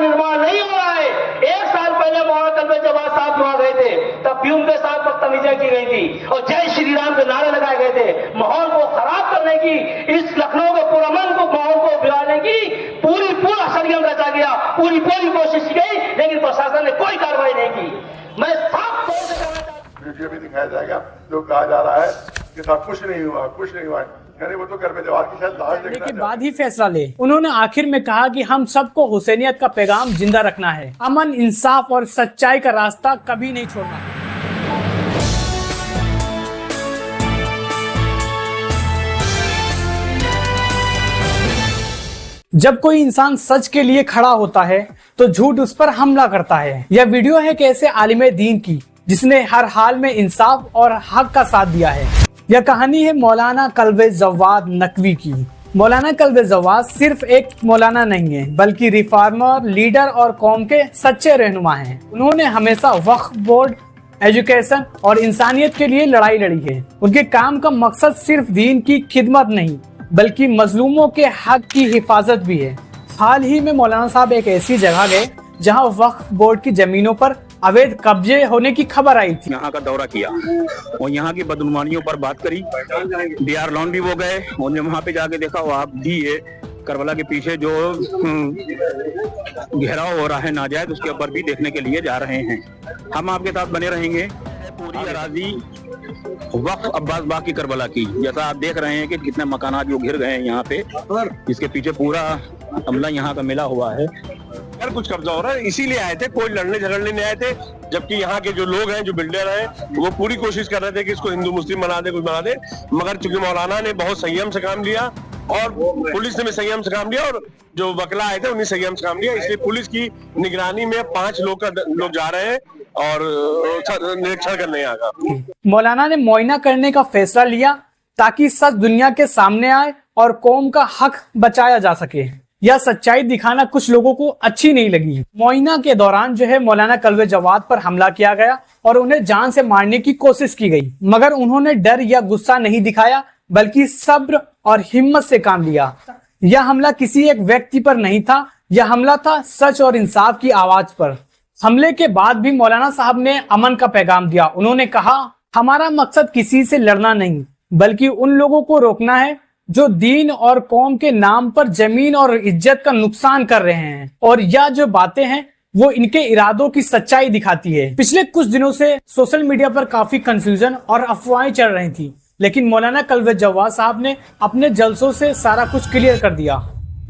निर्माण नहीं हो रहा है। 1 साल पहले मौलाना कल्बे जवाद साहब वहां गए थे, तब भी उनके साथ बदतमीजियां की गई थी और जय श्री राम के नारे लगाए गए थे। माहौल को खराब करने की, इस लखनऊ के पुरअमन को माहौल को बिगाड़ने की पूरा षड्यंत्र रचा गया, पूरी कोशिश की गई, लेकिन प्रशासन ने कोई कार्रवाई नहीं की। मैं साफ तौर से कहना चाहता हूं, वीडियो भी दिखाया जाएगा जो कहा जा रहा है कि साहब कुछ नहीं हुआ, यानी वो तो कल्बे जवाद की शायद लाश देखना के बाद ही फैसला ले। उन्होंने आखिर में कहा कि हम सबको हुसैनियत का पैगाम जिंदा रखना है, अमन, इंसाफ और सच्चाई का रास्ता कभी नहीं छोड़ना। जब कोई इंसान सच के लिए खड़ा होता है तो झूठ उस पर हमला करता है। यह वीडियो है कि ऐसे आलिमे दीन की जिसने हर हाल में इंसाफ और हक का साथ दिया है। यह कहानी है मौलाना कल्बे जवाद नकवी की। मौलाना कल्बे जवाद सिर्फ एक मौलाना नहीं है, बल्कि रिफॉर्मर, लीडर और कौम के सच्चे रहनुमा हैं। उन्होंने हमेशा वक्फ बोर्ड, एजुकेशन और इंसानियत के लिए लड़ाई लड़ी है। उनके काम का मकसद सिर्फ दीन की खिदमत नहीं, बल्कि मजलूमों के हक की हिफाजत भी है। हाल ही में मौलाना साहब एक ऐसी जगह गए जहां वक्फ बोर्ड की जमीनों पर अवैध कब्जे होने की खबर आई थी। यहाँ का दौरा किया और यहाँ की बदनुमानियों पर बात करी। डीआर लॉन्ड्री वो गए और वहाँ पे जाके देखा वो आप भी है करबला के पीछे जो घेराव हो रहा है नाजायज, उसके ऊपर भी देखने के लिए जा रहे हैं। हम आपके साथ बने रहेंगे। पूरी अराजी वक्फ अब्बास बाग की करबला की, जैसा आप देख रहे हैं कि कितने मकानात जो घिर गए हैं यहाँ पे, इसके पीछे पूरा अमला यहाँ का मिला हुआ है। यार कुछ कब्जा हो रहा है, इसीलिए आए थे, कोई लड़ने झगड़ने नहीं आए थे। जबकि यहाँ के जो लोग हैं, जो बिल्डर हैं, वो पूरी कोशिश कर रहे थे कि इसको हिंदू मुस्लिम बना दे, कुछ बना दे। मगर चूंकि मौलाना ने बहुत संयम से काम लिया और पुलिस ने भी संयम से काम लिया और जो वकला आए थे उन्हें संयम से काम लिया, इसलिए पुलिस की निगरानी में 5 लोग जा रहे हैं और निरीक्षण करने यहाँ का। मौलाना ने मुआयना करने का फैसला लिया ताकि सच दुनिया के सामने आए और कौम का हक बचाया जा सके। यह सच्चाई दिखाना कुछ लोगों को अच्छी नहीं लगी। मुआयना के दौरान जो है मौलाना कल्बे जवाद पर हमला किया गया और उन्हें जान से मारने की कोशिश की गई, मगर उन्होंने डर या गुस्सा नहीं दिखाया, बल्कि सब्र और हिम्मत से काम लिया। यह हमला किसी एक व्यक्ति पर नहीं था, यह हमला था सच और इंसाफ की आवाज पर। हमले के बाद भी मौलाना साहब ने अमन का पैगाम दिया। उन्होंने कहा, हमारा मकसद किसी से लड़ना नहीं, बल्कि उन लोगों को रोकना है जो दीन और कौम के नाम पर जमीन और इज्जत का नुकसान कर रहे हैं। और यह जो बातें हैं वो इनके इरादों की सच्चाई दिखाती है। पिछले कुछ दिनों से सोशल मीडिया पर काफी कंफ्यूजन और अफवाहें चल रही थी, लेकिन मौलाना कल्बे जवाद साहब ने अपने जलसों से सारा कुछ क्लियर कर दिया।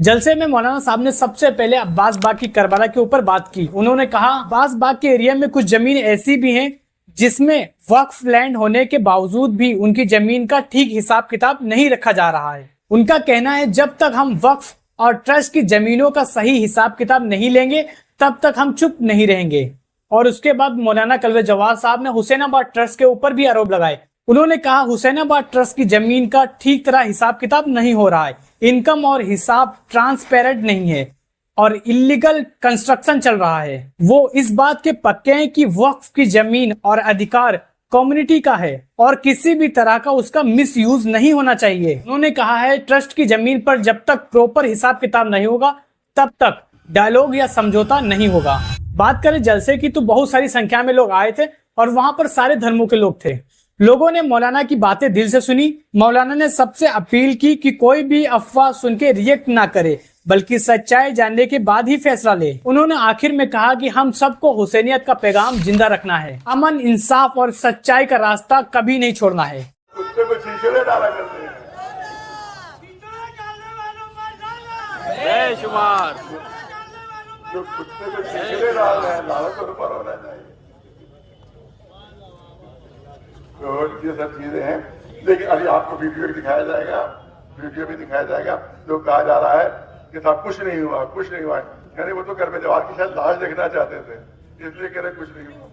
जलसे में मौलाना साहब ने सबसे पहले अब्बास बाग की करबला के ऊपर बात की। उन्होंने कहा, अब्बास बाग के एरिया में कुछ जमीन ऐसी भी हैं जिसमें वक्फ लैंड होने के बावजूद भी उनकी जमीन का ठीक हिसाब किताब नहीं रखा जा रहा है। उनका कहना है, जब तक हम वक्फ और ट्रस्ट की जमीनों का सही हिसाब किताब नहीं लेंगे तब तक हम चुप नहीं रहेंगे। और उसके बाद मौलाना कल्बे जवाद साहब ने हुसैनाबाद ट्रस्ट के ऊपर भी आरोप लगाए। उन्होंने कहा, हुसैनाबाद ट्रस्ट की जमीन का ठीक तरह हिसाब किताब नहीं हो रहा है, इनकम और हिसाब ट्रांसपेरेंट नहीं है और इलीगल कंस्ट्रक्शन चल रहा है। वो इस बात के पक्के हैं कि वक्फ की जमीन और अधिकार कम्युनिटी का है और किसी भी तरह का उसका मिसयूज नहीं होना चाहिए। उन्होंने कहा है, ट्रस्ट की जमीन पर जब तक प्रॉपर हिसाब किताब नहीं होगा तब तक डायलॉग या समझौता नहीं होगा। बात करें जलसे की तो बहुत सारी संख्या में लोग आए थे और वहां पर सारे धर्मों के लोग थे। लोगों ने मौलाना की बातें दिल से सुनी। मौलाना ने सबसे अपील की कि कोई भी अफवाह सुन के रिएक्ट ना करे, बल्कि सच्चाई जानने के बाद ही फैसला ले। उन्होंने आखिर में कहा कि हम सबको हुसैनियत का पैगाम जिंदा रखना है, अमन, इंसाफ और सच्चाई का रास्ता कभी नहीं छोड़ना है। कुत्ते को शीशे में डाला करते हैं। जो कुत्ते को शीशे में डाल रहे हैं, लालच तो ऊपर होना चाहिए। तो ये सब चीजें हैं, लेकिन अभी आपको वीडियो भी दिखाया जाएगा जो कहा जा रहा है कि साहब कुछ नहीं हुआ, यानी वो तो कल्बे जवाद की शायद लाश देखना चाहते थे, इसलिए कह रहे कुछ नहीं हुआ।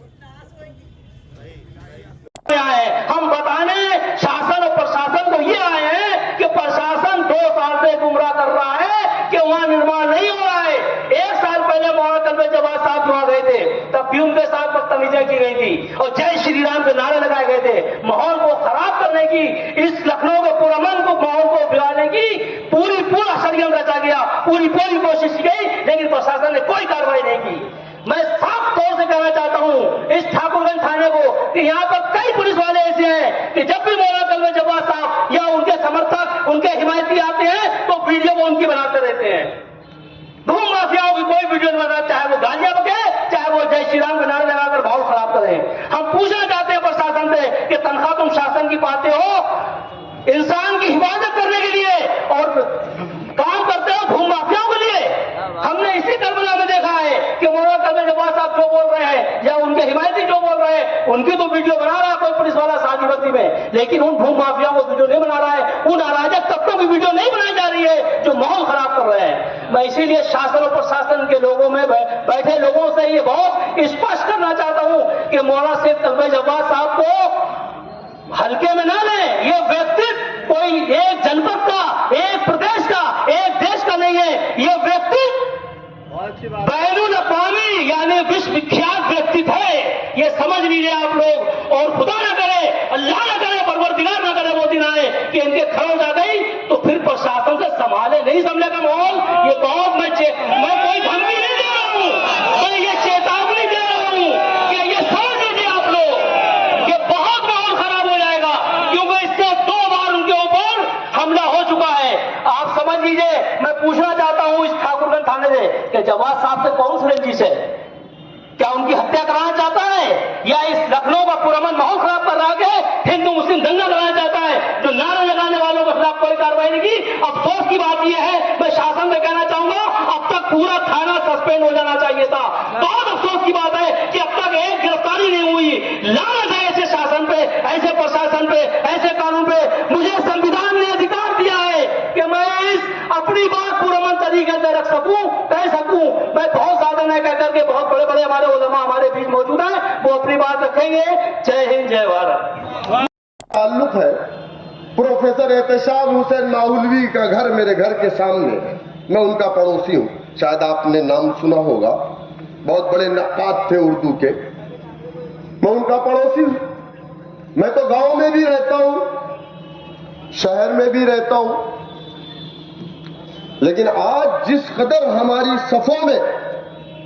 हम बताने शासन और प्रशासन को ये आए हैं कि प्रशासन 2 साल से गुमराह कर रहा है कि वहां निर्माण नहीं हो रहा है। 1 साल पहले मौलाना कल्बे जवाद साहब वहां गए थे, तब भी उनके साथ बदतमीजियां की गई थी और जय श्री राम के नारे लगाए गए थे। माहौल को खराब करने की, इस लखनऊ के पुरअमन को माहौल को बिगाड़ने की पूरा षड्यंत्र रचा गया, पूरी कोशिश की गई, लेकिन प्रशासन ने कोई कार्रवाई नहीं की। मैं साफ तौर से कहना चाहता हूं इस ठाकुरगंज थाने को कि यहाँ पर कई पुलिस वाले ऐसे हैं कि जब भी मौलाना कलवे जवाद साहब या उनके समर्थक, उनके हिमायती आते हैं तो वीडियो वो उनकी बनाते रहते हैं। धूम माफियाओं की कोई वीडियो नहीं बना, चाहे वो गालियां बके, चाहे वो जय श्री राम के नारे लगाकर माहौल खराब करें। हम पूछना चाहते हैं प्रशासन से कि तनख्वाह तुम शासन की पाते हो इंसान की हिफाजत करने के लिए और काम करते हो भूम माफियाओं के लिए। हमने इसी करबला में देखा है कि मौलाना कलवे जवाद साहब जो बोल रहे हैं या उनके हिमायती जो बोल रहे हैं उनकी तो वीडियो बना रहा है कोई पुलिस वाला शादी में, लेकिन उन भूम माफियाओं को वीडियो नहीं बना रहा है, उन अराजक तत्वों की वीडियो नहीं बनाई जा रही है जो माहौल खराब कर रहे हैं। मैं इसीलिए शासन और प्रशासन के लोगों में बैठे लोगों से ये बहुत स्पष्ट करना चाहता हूं कि मौलाना सैयद कलवे जवाद साहब को हल्के में ना लें। ये व्यक्तित्व कोई एक जनपद का, एक प्रदेश का, एक देश का नहीं है। ये व्यक्तित्व बैनुल अक़वामी यानी विश्व विख्यात व्यक्तित्व है। ये समझ लीजिए आप लोग। और खुदा ना करे, अल्लाह ना करे, परवरदिगार ना करे वो दिन आए कि इनके खरोच आ गई तो फिर प्रशासन से संभाले नहीं संभलेगा माहौल। ये बहुत मैं कोई धमकी नहीं दे रहा हूं, मैं ये चेतावनी दे रहा हूं कि ये समझ लीजिए आप लोग, ये बहुत माहौल खराब हो जाएगा क्योंकि इससे 2 बार उनके ऊपर हमला हो चुका है। आप समझ लीजिए। मैं पूछना चाहता हूं इस ठाकुरगंज थाने से कि जवाद साहब से कौन सी रंजिश है? क्या उनकी हत्या कराना चाहता है या इस लखनऊ का पुरअमन माहौल खराब कर रहा है, हिंदू मुस्लिम दंगा कराना चाहता है जो नारे लगाने वालों के खिलाफ कोई कार्रवाई नहीं की? अफसोस की बात यह है, मैं शासन से कहना चाहूंगा अब तक पूरा थाना सस्पेंड हो जाना चाहिए था। बहुत अफसोस की बात है कि अब तक एक गिरफ्तारी नहीं हुई। लानत है ऐसे शासन पे, ऐसे प्रशासन पे, ऐसे कानून पे। मुझे संविधान ने अधिकार दिया है कि मैं अपनी बात पुरअमन तरीके से रख सकूं, कह सकूं। मैं बहुत ज्यादा नहीं कह करके बहुत बड़े बड़े हमारे उलमा हमारे बीच मौजूद हैं, वो अपनी बात रखेंगे। जय हिंद, जय भारत। ताल्लुक है प्रोफेसर एहतशाम हुसैन माउलवी का घर मेरे घर के सामने है। मैं उनका पड़ोसी हूँ, शायद आपने नाम सुना होगा। बहुत बड़े नक्काद थे उर्दू के। मैं उनका पड़ोसी हूँ। मैं तो गांव में भी रहता हूँ, शहर में भी रहता हूँ, लेकिन आज जिस कदर हमारी सफों में,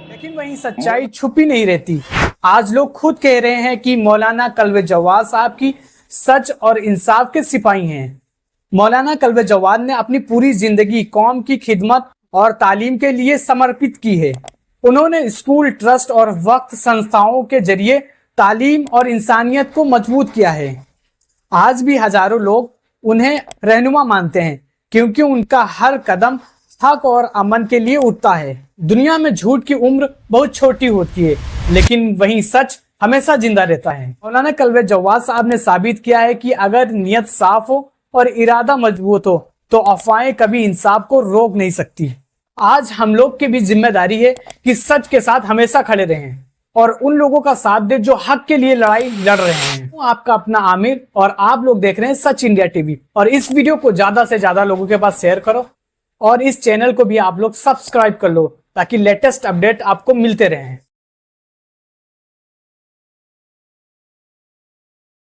लेकिन वहीं सच्चाई छुपी नहीं रहती। आज लोग खुद कह रहे हैं कि मौलाना कलवे जवाद साहब की सच और इंसाफ के सिपाही हैं। मौलाना कलवे जवाद ने अपनी पूरी जिंदगी कौम की खिदमत और तालीम के लिए समर्पित की है। उन्होंने स्कूल, ट्रस्ट और वक्फ संस्थाओं के जरिए तालीम और इंसानियत को मजबूत किया है। आज भी हजारों लोग उन्हें रहनुमा मानते हैं क्योंकि उनका हर कदम हक और अमन के लिए उठता है। दुनिया में झूठ की उम्र बहुत छोटी होती है, लेकिन वहीं सच हमेशा जिंदा रहता है। मौलाना कलवे जवाद साहब ने साबित किया है कि अगर नियत साफ हो और इरादा मजबूत हो तो अफवाहें कभी इंसाफ को रोक नहीं सकती। आज हम लोग की भी जिम्मेदारी है कि सच के साथ हमेशा खड़े रहें और उन लोगों का साथ दे जो हक के लिए लड़ाई लड़ रहे हैं। आपका अपना आमिर और आप लोग देख रहे हैं सच इंडिया टीवी। और इस वीडियो को ज्यादा से ज्यादा लोगों के पास शेयर करो और इस चैनल को भी आप लोग सब्सक्राइब कर लो ताकि लेटेस्ट अपडेट आपको मिलते रहें।